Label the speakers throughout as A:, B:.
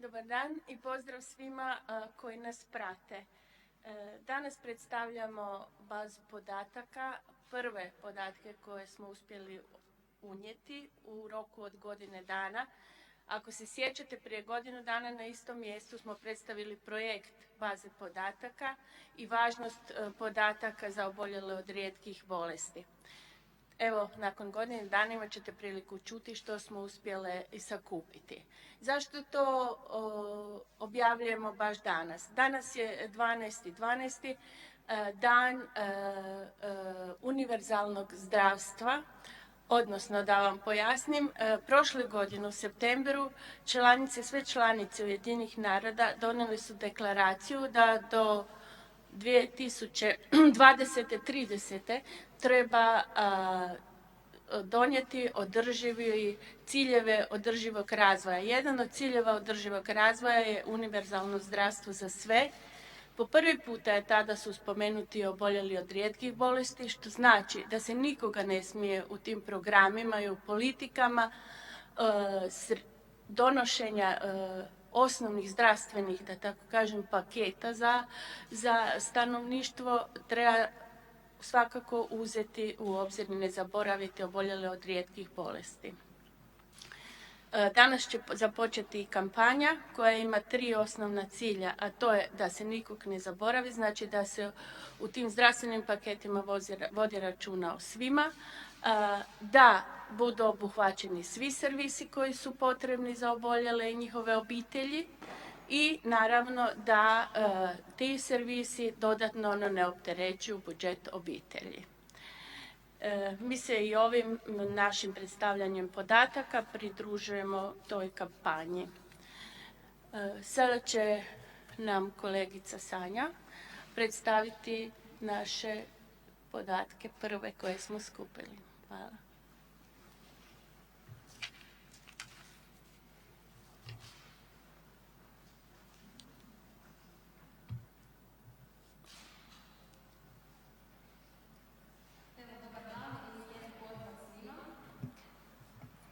A: Dobar dan i pozdrav svima koji nas prate. Danas predstavljamo bazu podataka, prve podatke koje smo uspjeli unijeti u roku od godine dana. Ako se sjećate, prije godinu dana na istom mjestu smo predstavili projekt baze podataka i važnost podataka za oboljele od rijetkih bolesti. Evo, nakon godine dana imat ćete priliku čuti što smo uspjele i sakupiti. Zašto to objavljujemo baš danas? Danas je 12.12. dan univerzalnog zdravstva, odnosno da vam pojasnim, prošle godine u septembru sve članice Ujedinjenih naroda donijeli su deklaraciju da do 2020-30 treba donijeti održivi ciljeve održivog razvoja. Jedan od ciljeva održivog razvoja je univerzalno zdravstvo za sve. Po prvi puta je tada su spomenuti oboljeli od rijetkih bolesti, što znači da se nikoga ne smije u tim programima i u politikama donošenja osnovnih zdravstvenih, da tako kažem, paketa za stanovništvo treba svakako uzeti u obzir i ne zaboraviti oboljele od rijetkih bolesti. Danas će započeti kampanja koja ima 3 osnovna cilja, a to je da se nikog ne zaboravi, znači da se u tim zdravstvenim paketima vodi računa o svima, da budu obuhvaćeni svi servisi koji su potrebni za oboljele i njihove obitelji i naravno da ti servisi dodatno ne opterećuju budžet obitelji. Mi se i ovim našim predstavljanjem podataka pridružujemo toj kampanji. Sada će nam kolegica Sanja predstaviti naše podatke prve koje smo skupili. Hvala.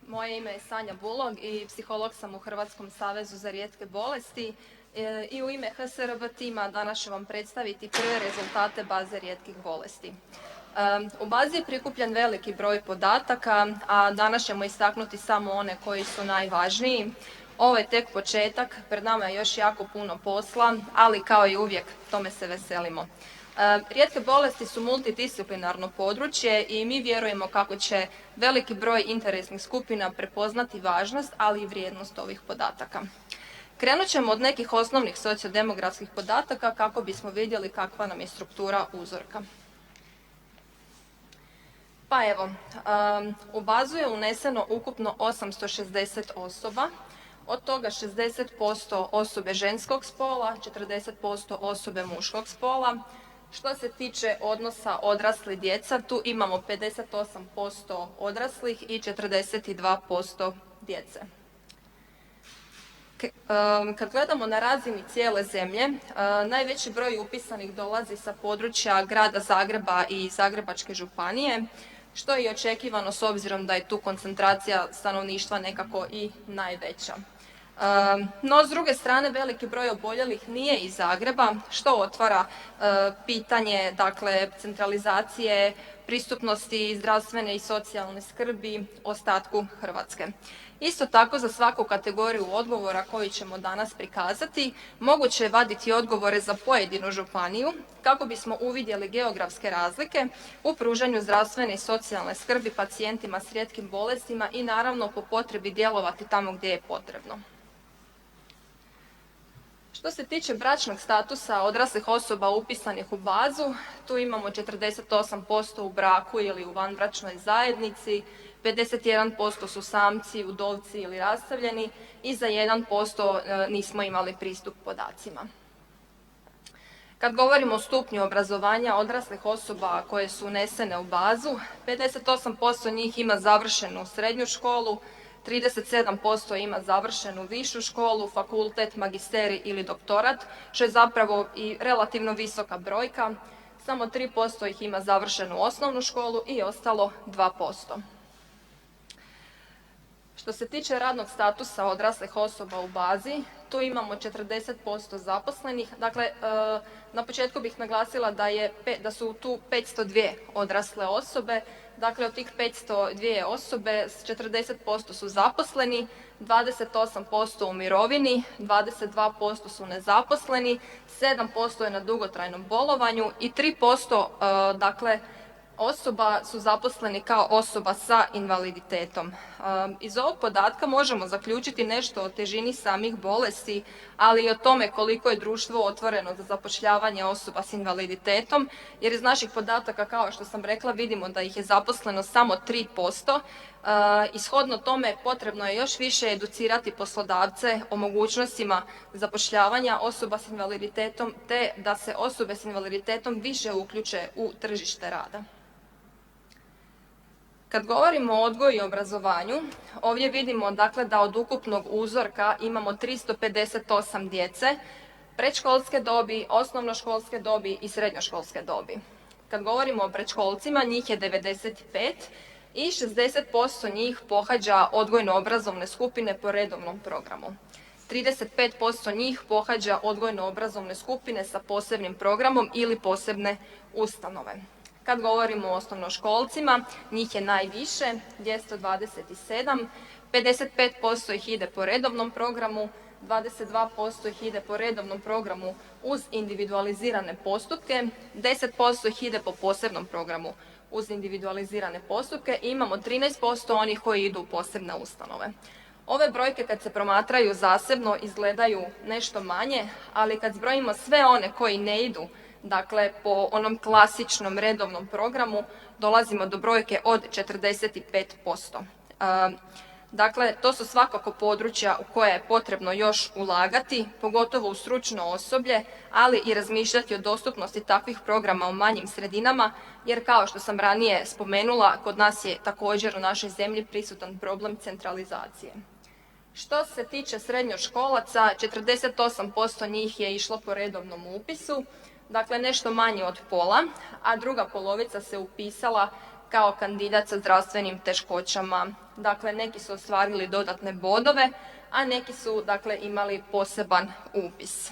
B: Moje ime je Sanja Bulog i psiholog sam u Hrvatskom savezu za rijetke bolesti i u ime HSRB tima danas ću vam predstaviti prve rezultate baze rijetkih bolesti. U bazi je prikupljen veliki broj podataka, a danas ćemo istaknuti samo one koji su najvažniji. Ovo je tek početak, pred nama je još jako puno posla, ali kao i uvijek tome se veselimo. Rijetke bolesti su multidisciplinarno područje i mi vjerujemo kako će veliki broj interesnih skupina prepoznati važnost, ali i vrijednost ovih podataka. Krenut ćemo od nekih osnovnih sociodemografskih podataka kako bismo vidjeli kakva nam je struktura uzorka. Pa evo, u bazu je uneseno ukupno 860 osoba, od toga 60% osobe ženskog spola, 40% osobe muškog spola. Što se tiče odnosa odrasli djeca, tu imamo 58% odraslih i 42% djece. Kad gledamo na razini cijele zemlje, najveći broj upisanih dolazi sa područja grada Zagreba i Zagrebačke županije, što je i očekivano s obzirom da je tu koncentracija stanovništva nekako i najveća. No, s druge strane, veliki broj oboljelih nije iz Zagreba, što otvara pitanje centralizacije, pristupnosti zdravstvene i socijalne skrbi ostatku Hrvatske. Isto tako, za svaku kategoriju odgovora koju ćemo danas prikazati, moguće je vaditi odgovore za pojedinu županiju kako bismo uvidjeli geografske razlike u pružanju zdravstvene i socijalne skrbi pacijentima s rijetkim bolestima i naravno po potrebi djelovati tamo gdje je potrebno. Što se tiče bračnog statusa odraslih osoba upisanih u bazu, tu imamo 48% u braku ili u vanbračnoj zajednici, 51% su samci, udovci ili rastavljeni i za 1% nismo imali pristup podacima. Kad govorimo o stupnju obrazovanja odraslih osoba koje su unesene u bazu, 58% njih ima završenu srednju školu, 37% ima završenu višu školu, fakultet, magisterij ili doktorat, što je zapravo i relativno visoka brojka. Samo 3% ih ima završenu osnovnu školu i ostalo 2%. Što se tiče radnog statusa odraslih osoba u bazi, tu imamo 40% zaposlenih. Dakle, na početku bih naglasila da su tu 502 odrasle osobe. Dakle, od tih 502 osobe 40% su zaposleni, 28% u mirovini, 22% su nezaposleni, 7% je na dugotrajnom bolovanju i 3% dakle, osoba su zaposleni kao osoba sa invaliditetom. Iz ovog podatka možemo zaključiti nešto o težini samih bolesti, ali i o tome koliko je društvo otvoreno za zapošljavanje osoba s invaliditetom, jer iz naših podataka, kao što sam rekla, vidimo da ih je zaposleno samo 3%. Ishodno tome potrebno je još više educirati poslodavce o mogućnostima zapošljavanja osoba s invaliditetom, te da se osobe s invaliditetom više uključe u tržište rada. Kad govorimo o odgoju i obrazovanju, ovdje vidimo dakle da od ukupnog uzorka imamo 358 djece predškolske dobi, osnovnoškolske dobi i srednjoškolske dobi. Kad govorimo o predškolcima, njih je 95 i 60% njih pohađa odgojno-obrazovne skupine po redovnom programu. 35% njih pohađa odgojno-obrazovne skupine sa posebnim programom ili posebne ustanove. Kad govorimo o osnovnoškolcima, njih je najviše, 227, 55% ih ide po redovnom programu, 22% ih ide po redovnom programu uz individualizirane postupke, 10% ih ide po posebnom programu uz individualizirane postupke i imamo 13% onih koji idu u posebne ustanove. Ove brojke kad se promatraju zasebno izgledaju nešto manje, ali kad zbrojimo sve one koji ne idu, dakle po onom klasičnom redovnom programu, dolazimo do brojke od 45%. Dakle, to su svakako područja u koje je potrebno još ulagati, pogotovo u stručno osoblje, ali i razmišljati o dostupnosti takvih programa u manjim sredinama, jer kao što sam ranije spomenula, kod nas je također u našoj zemlji prisutan problem centralizacije. Što se tiče srednjoškolaca, 48% njih je išlo po redovnom upisu, dakle nešto manje od pola, a druga polovica se upisala kao kandidat sa zdravstvenim teškoćama. Dakle, neki su ostvarili dodatne bodove, a neki su dakle imali poseban upis.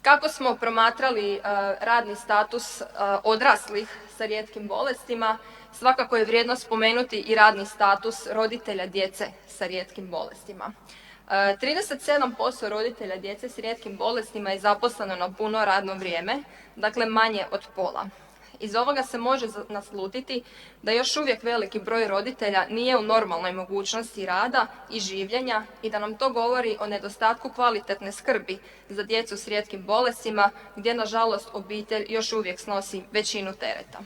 B: Kako smo promatrali radni status odraslih sa rijetkim bolestima, svakako je vrijedno spomenuti i radni status roditelja djece sa rijetkim bolestima. 37% roditelja djece s rijetkim bolestima je zaposleno na puno radno vrijeme, dakle manje od pola. Iz ovoga se može naslutiti da još uvijek veliki broj roditelja nije u normalnoj mogućnosti rada i življenja i da nam to govori o nedostatku kvalitetne skrbi za djecu s rijetkim bolestima, gdje nažalost obitelj još uvijek snosi većinu tereta.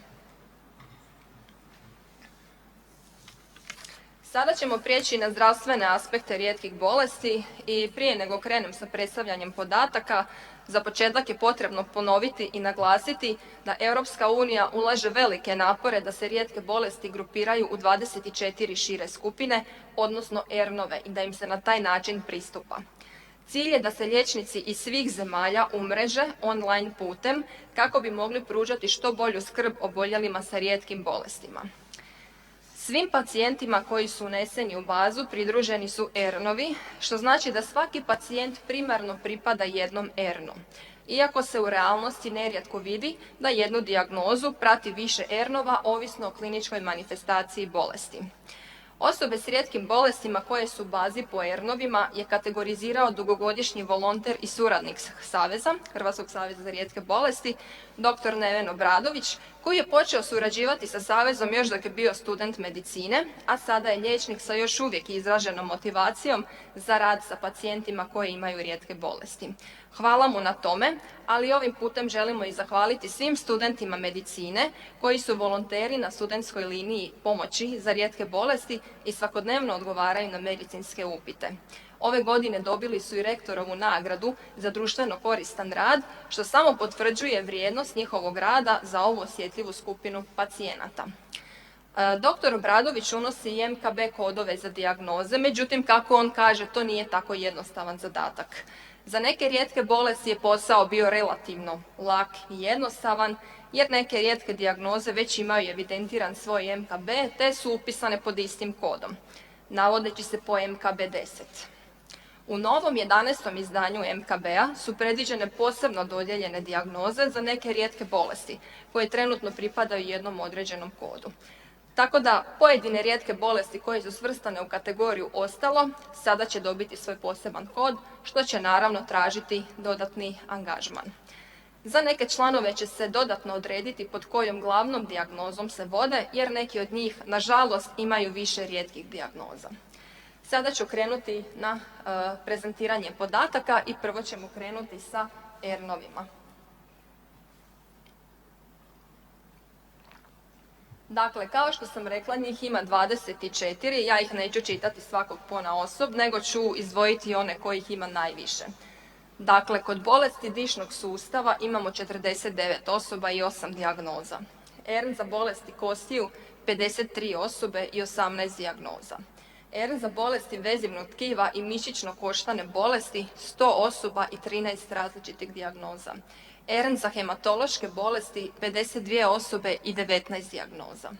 B: Sada ćemo prijeći na zdravstvene aspekte rijetkih bolesti i prije nego krenem sa predstavljanjem podataka, za početak je potrebno ponoviti i naglasiti da Europska unija ulaže velike napore da se rijetke bolesti grupiraju u 24 šire skupine, odnosno ERN-ove, i da im se na taj način pristupa. Cilj je da se liječnici iz svih zemalja umreže online putem kako bi mogli pružati što bolju skrb oboljelima sa rijetkim bolestima. Svim pacijentima koji su uneseni u bazu pridruženi su ERN-ovi, što znači da svaki pacijent primarno pripada jednom ERN-u. Iako se u realnosti nerijetko vidi da jednu dijagnozu prati više ERN-ova ovisno o kliničkoj manifestaciji bolesti. Osobe s rijetkim bolestima koje su u bazi po ERN-ovima je kategorizirao dugogodišnji volonter i suradnik Saveza, Hrvatskog saveza za rijetke bolesti, dr. Neven Obradović, koji je počeo surađivati sa Savezom još dok je bio student medicine, a sada je liječnik sa još uvijek izraženom motivacijom za rad sa pacijentima koji imaju rijetke bolesti. Hvala mu na tome, ali ovim putem želimo i zahvaliti svim studentima medicine koji su volonteri na studentskoj liniji pomoći za rijetke bolesti i svakodnevno odgovaraju na medicinske upite. Ove godine dobili su i rektorovu nagradu za društveno koristan rad, što samo potvrđuje vrijednost njihovog rada za ovu osjetljivu skupinu pacijenata. Dr. Obradović unosi i MKB kodove za dijagnoze, međutim, kako on kaže, to nije tako jednostavan zadatak. Za neke rijetke bolesti je posao bio relativno lak i jednostavan, jer neke rijetke dijagnoze već imaju evidentiran svoj MKB, te su upisane pod istim kodom, navodeći se po MKB 10. U novom 11. izdanju MKB-a su predviđene posebno dodijeljene dijagnoze za neke rijetke bolesti koje trenutno pripadaju jednom određenom kodu. Tako da pojedine rijetke bolesti koje su svrstane u kategoriju ostalo sada će dobiti svoj poseban kod, što će naravno tražiti dodatni angažman. Za neke članove će se dodatno odrediti pod kojom glavnom dijagnozom se vode, jer neki od njih, nažalost, imaju više rijetkih dijagnoza. Sada ću krenuti na prezentiranje podataka i prvo ćemo krenuti sa ERN-ovima. Dakle, kao što sam rekla, njih ima 24, ja ih neću čitati svakog ponaosob, nego ću izdvojiti one kojih ima najviše. Dakle, kod bolesti dišnog sustava imamo 49 osoba i 8 dijagnoza. ERN za bolesti kostiju 53 osobe i 18 dijagnoza. ERN za bolesti vezivnog tkiva i mišićno-koštane bolesti 100 osoba i 13 različitih dijagnoza. ERN za hematološke bolesti 52 osobe i 19 dijagnoza.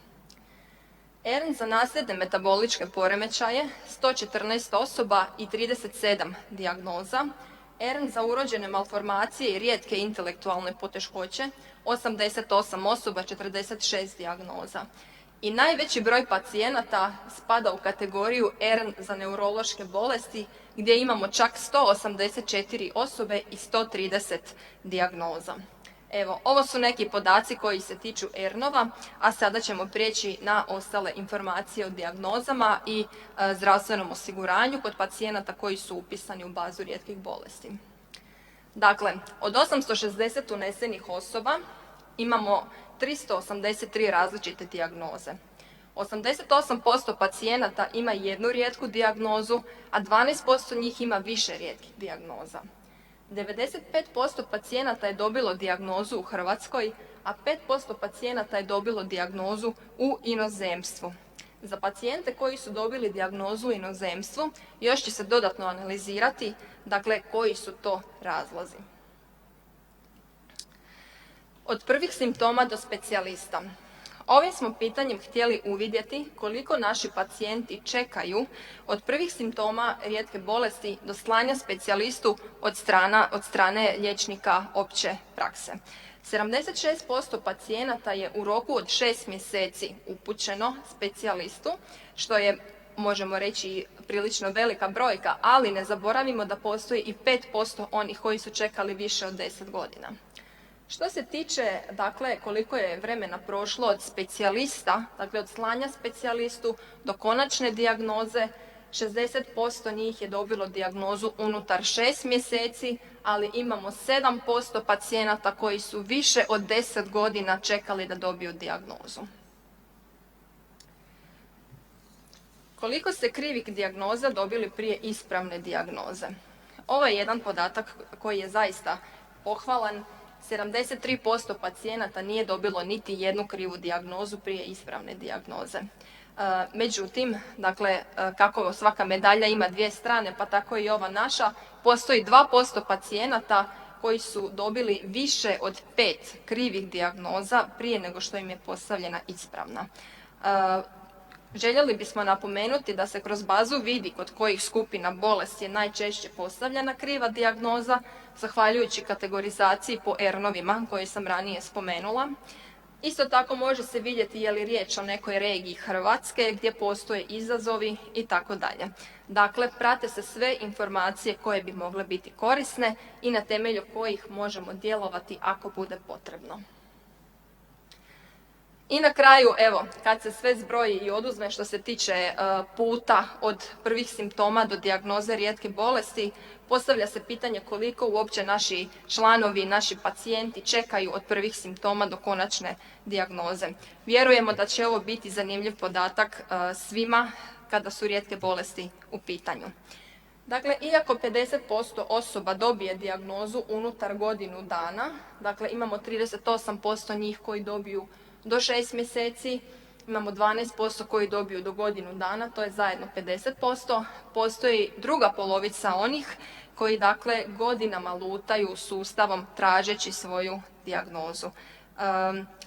B: ERN za nasljedne metaboličke poremećaje 114 osoba i 37 dijagnoza. ERN za urođene malformacije i rijetke intelektualne poteškoće 88 osoba, 46 dijagnoza. I najveći broj pacijenata spada u kategoriju ERN za neurološke bolesti gdje imamo čak 184 osobe i 130 dijagnoza. Evo, ovo su neki podaci koji se tiču ERN-ova, a sada ćemo prijeći na ostale informacije o dijagnozama i zdravstvenom osiguranju kod pacijenata koji su upisani u bazu rijetkih bolesti. Dakle, od 860 unesenih osoba imamo 383 različite dijagnoze. 88% pacijenata ima jednu rijetku dijagnozu, a 12% njih ima više rijetkih dijagnoza. 95% pacijenata je dobilo dijagnozu u Hrvatskoj, a 5% pacijenata je dobilo dijagnozu u inozemstvu. Za pacijente koji su dobili dijagnozu u inozemstvu još će se dodatno analizirati, dakle, koji su to razlozi. Od prvih simptoma do specijalista. Ovim smo pitanjem htjeli uvidjeti koliko naši pacijenti čekaju od prvih simptoma rijetke bolesti do slanja specijalistu od strane liječnika opće prakse. 76% pacijenata je u roku od 6 mjeseci upućeno specijalistu, što je, možemo reći, prilično velika brojka, ali ne zaboravimo da postoji i 5% onih koji su čekali više od 10 godina. Što se tiče, dakle, koliko je vremena prošlo od specijalista, dakle od slanja specijalistu do konačne dijagnoze, 60% njih je dobilo dijagnozu unutar 6 mjeseci, ali imamo 7% pacijenata koji su više od 10 godina čekali da dobiju dijagnozu. Koliko ste krivih dijagnoza dobili prije ispravne dijagnoze? Ovo je jedan podatak koji je zaista pohvalan. 73% pacijenata nije dobilo niti jednu krivu dijagnozu prije ispravne dijagnoze. Međutim, dakle, kako svaka medalja ima dvije strane, pa tako i ova naša, postoji 2% pacijenata koji su dobili više od 5 krivih dijagnoza prije nego što im je postavljena ispravna. Željeli bismo napomenuti da se kroz bazu vidi kod kojih skupina bolesti je najčešće postavljena kriva dijagnoza, zahvaljujući kategorizaciji po ERN-ovima koje sam ranije spomenula. Isto tako može se vidjeti je li riječ o nekoj regiji Hrvatske gdje postoje izazovi i tako dalje. Dakle, prate se sve informacije koje bi mogle biti korisne i na temelju kojih možemo djelovati ako bude potrebno. I na kraju, evo, kad se sve zbroji i oduzme što se tiče puta od prvih simptoma do dijagnoze rijetke bolesti, postavlja se pitanje koliko uopće naši članovi, naši pacijenti čekaju od prvih simptoma do konačne dijagnoze. Vjerujemo da će ovo biti zanimljiv podatak svima kada su rijetke bolesti u pitanju. Dakle, iako 50% osoba dobije dijagnozu unutar godinu dana, dakle imamo 38% njih koji dobiju do 6 mjeseci, imamo 12% koji dobiju do godinu dana, to je zajedno 50%. Postoji druga polovica onih koji, dakle, godinama lutaju sustavom tražeći svoju dijagnozu.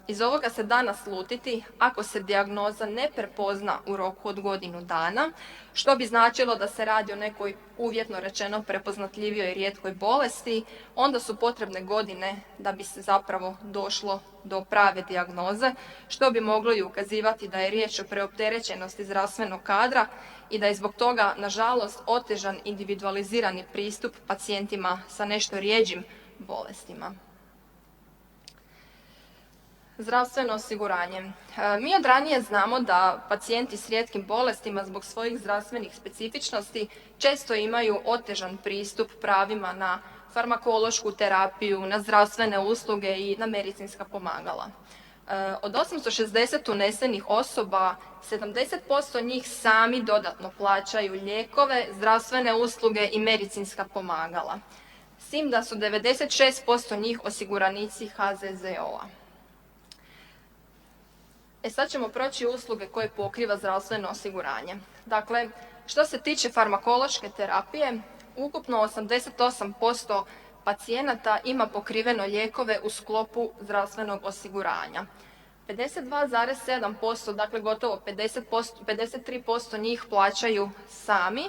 B: Iz ovoga se da naslutiti ako se dijagnoza ne prepozna u roku od godinu dana, što bi značilo da se radi o nekoj uvjetno rečeno prepoznatljivijoj rijetkoj bolesti, onda su potrebne godine da bi se zapravo došlo do prave dijagnoze, što bi moglo i ukazivati da je riječ o preopterećenosti zdravstvenog kadra i da je zbog toga, nažalost, otežan individualizirani pristup pacijentima sa nešto rjeđim bolestima. Zdravstveno osiguranje. Mi od ranije znamo da pacijenti s rijetkim bolestima zbog svojih zdravstvenih specifičnosti često imaju otežan pristup pravima na farmakološku terapiju, na zdravstvene usluge i na medicinska pomagala. Od 860 unesenih osoba, 70% njih sami dodatno plaćaju lijekove, zdravstvene usluge i medicinska pomagala. S tim da su 96% njih osiguranici HZZO-a. Sad ćemo proći usluge koje pokriva zdravstveno osiguranje. Dakle, što se tiče farmakološke terapije, ukupno 88% pacijenata ima pokriveno lijekove u sklopu zdravstvenog osiguranja. 52,7%, dakle gotovo 53% njih plaćaju sami.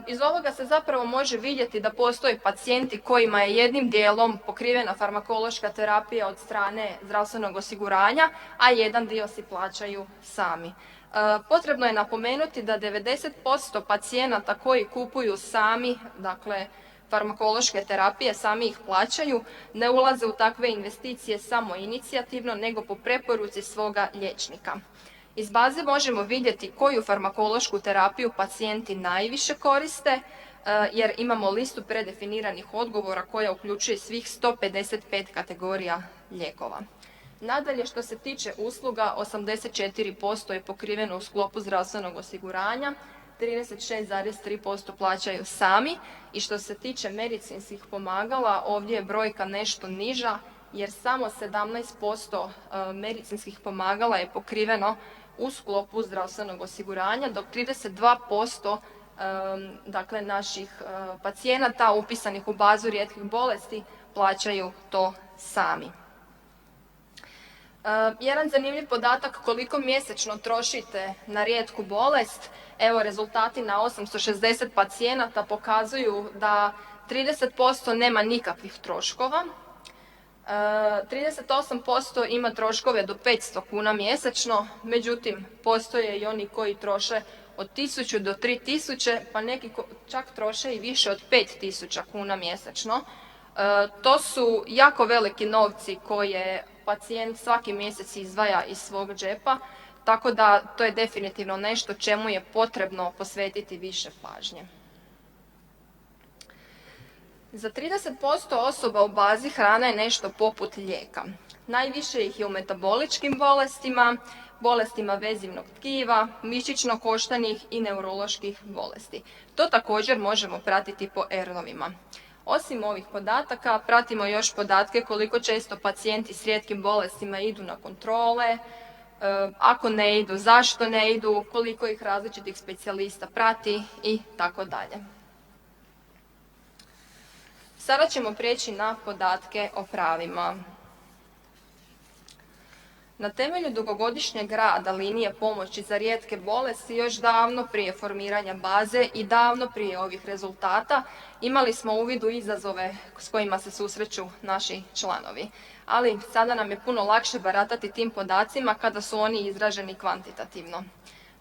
B: Iz ovoga se zapravo može vidjeti da postoje pacijenti kojima je jednim dijelom pokrivena farmakološka terapija od strane zdravstvenog osiguranja, a jedan dio si plaćaju sami. Potrebno je napomenuti da 90% pacijenata koji kupuju sami, dakle farmakološke terapije, sami ih plaćaju, ne ulaze u takve investicije samoinicijativno, nego po preporuci svoga liječnika. Iz baze možemo vidjeti koju farmakološku terapiju pacijenti najviše koriste, jer imamo listu predefiniranih odgovora koja uključuje svih 155 kategorija lijekova. Nadalje, što se tiče usluga, 84% je pokriveno u sklopu zdravstvenog osiguranja, 36,3% plaćaju sami i što se tiče medicinskih pomagala, ovdje je brojka nešto niža jer samo 17% medicinskih pomagala je pokriveno u sklopu zdravstvenog osiguranja, dok 32% dakle, naših pacijenata upisanih u bazu rijetkih bolesti plaćaju to sami. Jedan zanimljiv podatak koliko mjesečno trošite na rijetku bolest, evo rezultati na 860 pacijenata pokazuju da 30% nema nikakvih troškova, 38% ima troškove do 500 kuna mjesečno, međutim postoje i oni koji troše od 1000 do 3000, pa neki čak troše i više od 5000 kuna mjesečno. To su jako veliki novci koje pacijent svaki mjesec izdvaja iz svog džepa, tako da to je definitivno nešto čemu je potrebno posvetiti više pažnje. Za 30% osoba u bazi hrana je nešto poput lijeka. Najviše ih je u metaboličkim bolestima, bolestima vezivnog tkiva, mišićno-koštanih i neuroloških bolesti. To također možemo pratiti po ERN-ovima. Osim ovih podataka, pratimo još podatke koliko često pacijenti s rijetkim bolestima idu na kontrole, ako ne idu, zašto ne idu, koliko ih različitih specijalista prati i tako dalje. Sada ćemo prijeći na podatke o pravima. Na temelju dugogodišnjeg rada linije pomoći za rijetke bolesti još davno prije formiranja baze i davno prije ovih rezultata imali smo uvid u izazove s kojima se susreću naši članovi. Ali sada nam je puno lakše baratati tim podacima kada su oni izraženi kvantitativno.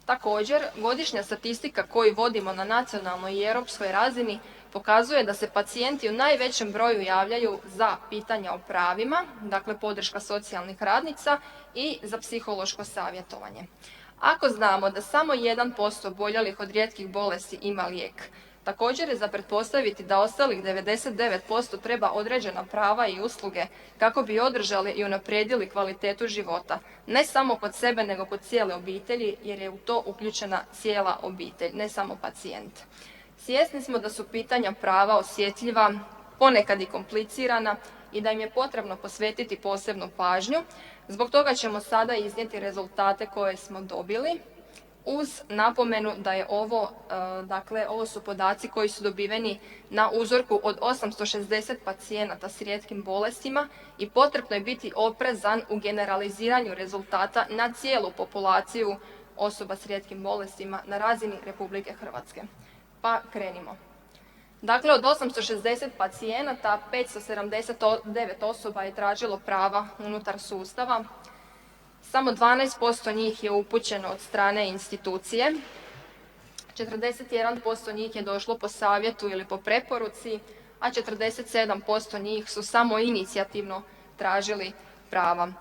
B: Također, godišnja statistika koju vodimo na nacionalnoj i europskoj razini pokazuje da se pacijenti u najvećem broju javljaju za pitanja o pravima, dakle podrška socijalnih radnica i za psihološko savjetovanje. Ako znamo da samo 1% oboljelih od rijetkih bolesti ima lijek, također je za pretpostaviti da ostalih 99% treba određena prava i usluge kako bi održali i unaprijedili kvalitetu života, ne samo kod sebe nego kod cijele obitelji, jer je u to uključena cijela obitelj, ne samo pacijent. Svjesni smo da su pitanja prava osjetljiva, ponekad i komplicirana i da im je potrebno posvetiti posebnu pažnju. Zbog toga ćemo sada iznijeti rezultate koje smo dobili uz napomenu da je ovo, ovo su podaci koji su dobiveni na uzorku od 860 pacijenata s rijetkim bolestima i potrebno je biti oprezan u generaliziranju rezultata na cijelu populaciju osoba s rijetkim bolestima na razini Republike Hrvatske. Pa krenimo. Dakle, od 860 pacijenata, 579 osoba je tražilo prava unutar sustava. Samo 12% njih je upućeno od strane institucije, 41% njih je došlo po savjetu ili po preporuci, a 47% njih su samo inicijativno tražili prava.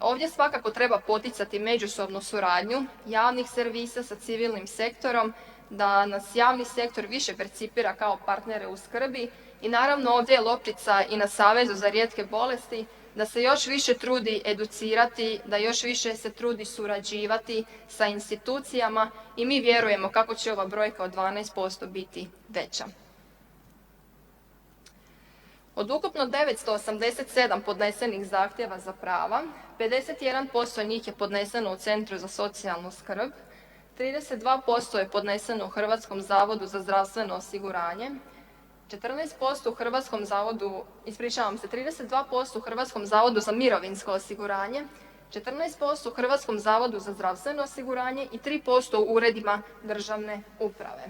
B: Ovdje svakako treba poticati međusobnu suradnju javnih servisa sa civilnim sektorom, da nas javni sektor više percipira kao partnere u skrbi i naravno ovdje je loptica i na Savezu za rijetke bolesti da se još više trudi educirati, da još više se trudi surađivati sa institucijama i mi vjerujemo kako će ova brojka od 12% biti veća. Od ukupno 987 podnesenih zahtjeva za prava, 51% njih je podneseno u Centru za socijalnu skrb, 32% je podneseno u Hrvatskom zavodu za zdravstveno osiguranje, 14% u Hrvatskom zavodu, 32% u Hrvatskom zavodu za mirovinsko osiguranje, 14% u Hrvatskom zavodu za zdravstveno osiguranje i 3% u uredima državne uprave.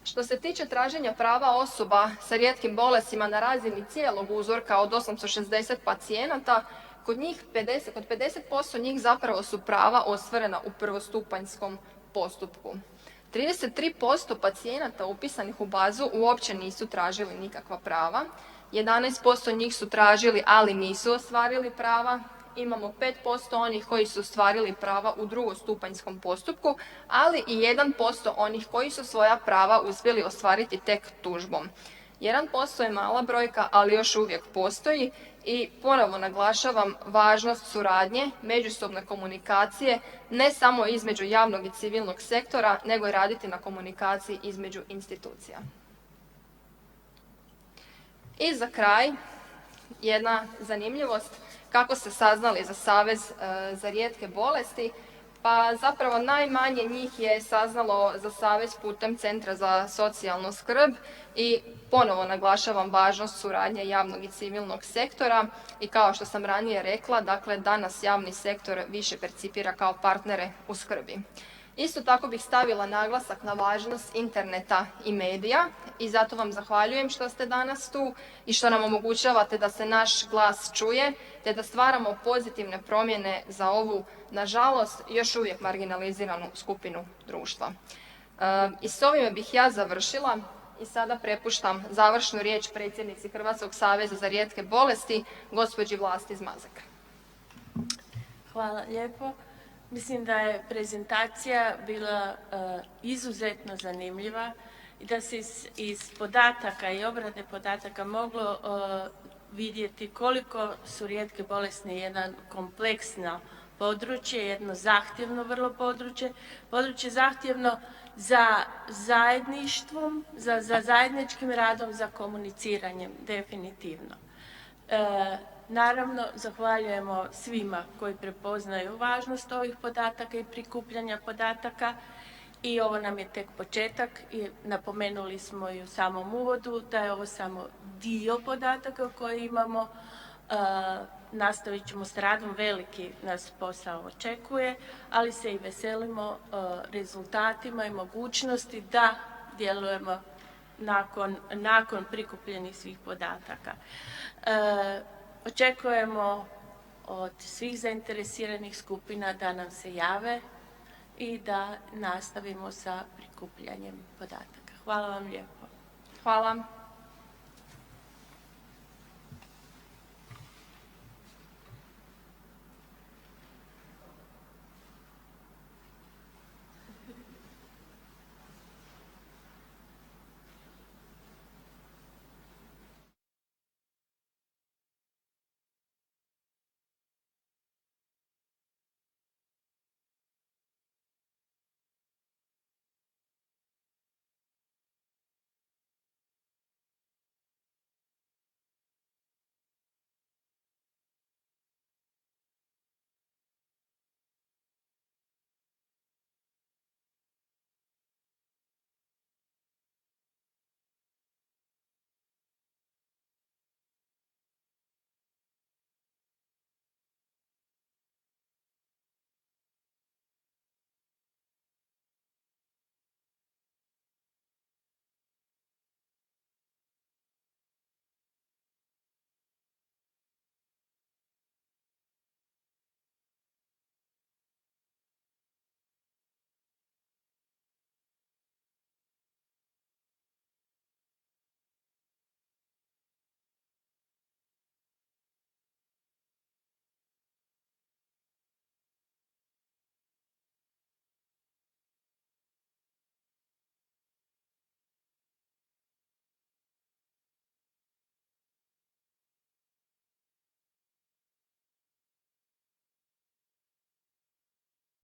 B: Što se tiče traženja prava osoba sa rijetkim bolestima na razini cijelog uzorka od 860 pacijenata, kod 50% njih zapravo su prava ostvarena u prvostupanjskom postupku. 33% pacijenata upisanih u bazu uopće nisu tražili nikakva prava, 11% njih su tražili, ali nisu ostvarili prava, imamo 5% onih koji su ostvarili prava u drugostupanjskom postupku, ali i 1% onih koji su svoja prava uspjeli ostvariti tek tužbom. 1% je mala brojka, ali još uvijek postoji i ponovo naglašavam važnost suradnje, međusobne komunikacije, ne samo između javnog i civilnog sektora, nego i raditi na komunikaciji između institucija. I za kraj, jedna zanimljivost, kako ste saznali za Savez za rijetke bolesti. Pa zapravo najmanje njih je saznalo za Savez putem Centra za socijalnu skrb i ponovo naglašavam važnost suradnje javnog i civilnog sektora i kao što sam ranije rekla, dakle danas javni sektor više percipira kao partnere u skrbi. Isto tako bih stavila naglasak na važnost interneta i medija i zato vam zahvaljujem što ste danas tu i što nam omogućavate da se naš glas čuje te da stvaramo pozitivne promjene za ovu, nažalost, još uvijek marginaliziranu skupinu društva. I s ovime bih ja završila i sada prepuštam završnu riječ predsjednici Hrvatskog saveza za rijetke bolesti, gospođi Vlasti Zmazek.
A: Hvala lijepo. Mislim da je prezentacija bila izuzetno zanimljiva i da se iz podataka i obrade podataka moglo vidjeti koliko su rijetke bolesti jedan kompleksno područje, jedno zahtjevno vrlo područje zahtjevno za zajedništvom, za zajedničkim radom, za komuniciranjem, definitivno. Naravno, zahvaljujemo svima koji prepoznaju važnost ovih podataka i prikupljanja podataka i ovo nam je tek početak i napomenuli smo i u samom uvodu da je ovo samo dio podataka koje imamo. Nastavit ćemo s radom, veliki nas posao očekuje, ali se i veselimo rezultatima i mogućnosti da djelujemo nakon prikupljenih svih podataka. Očekujemo od svih zainteresiranih skupina da nam se jave i da nastavimo sa prikupljanjem podataka. Hvala vam lijepo.
B: Hvala.